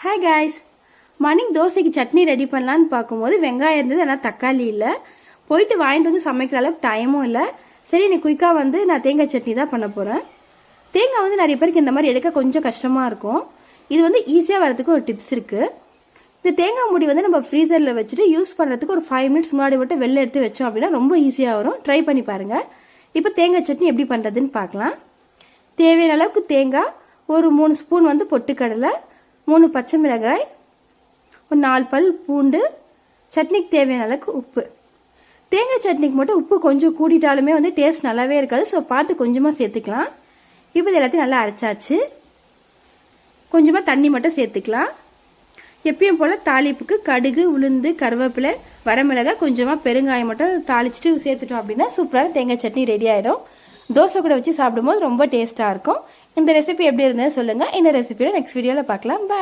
Hi guys, morning தோசைக்கு chutney ready பண்ணலான்னு பார்க்கும்போது வெங்காயம் இருந்தது, ஆனால் தக்காளி இல்லை. போயிட்டு வாங்கிட்டு வந்து சமைக்கிற அளவுக்கு டைமும் இல்லை. சரி, நீ குயிக்காக நான் தேங்காய் சட்னி தான் பண்ண போகிறேன். தேங்காய் நிறைய பேருக்கு இந்த மாதிரி எடுக்க கொஞ்சம் கஷ்டமாக இருக்கும். இது ஈஸியாக வரதுக்கு ஒரு டிப்ஸ் இருக்குது. இந்த தேங்காய் மூடி நம்ம ஃப்ரீசரில் வச்சுட்டு யூஸ் பண்ணுறதுக்கு ஒரு 5 மினிட்ஸ் முன்னாடி மட்டும் வெளில எடுத்து வச்சோம் அப்படின்னா ரொம்ப ஈஸியாக வரும். ட்ரை பண்ணி பாருங்கள். இப்போ தேங்காய் சட்னி எப்படி பண்ணுறதுன்னு பார்க்கலாம். தேவையான அளவுக்கு தேங்காய், ஒரு 3 ஸ்பூன் பொட்டுக்கடலை, 3 பச்சை மிளகாய், ஒரு 4 பல் பூண்டு, சட்னிக்கு தேவையான அளவுக்கு உப்பு. தேங்காய் சட்னிக்கு மட்டும் உப்பு கொஞ்சம் கூட்டிட்டாலுமே டேஸ்ட் நல்லாவே இருக்காது. ஸோ பார்த்து கொஞ்சமாக சேர்த்துக்கலாம். இப்போ இது எல்லாத்தையும் நல்லா அரைச்சாச்சு. கொஞ்சமாக தண்ணி மட்டும் சேர்த்துக்கலாம். எப்பயும் போல் தாளிப்புக்கு கடுகு, உளுந்து, கருவேப்பிலை, வரமிளகாய், கொஞ்சமாக பெருங்காயம் மட்டும் தாளிச்சுட்டு சேர்த்துட்டோம் அப்படின்னா சூப்பரான தேங்காய் சட்னி ரெடி ஆகிடும். தோசை கூட வச்சு சாப்பிடும்போது ரொம்ப டேஸ்ட்டாக இருக்கும். இந்த ரெசிபி எப்படி இருந்தது சொல்லுங்கள். இந்த ரெசிபியோட நெக்ஸ்ட் வீடியோவில் பார்க்கலாம். பாய்.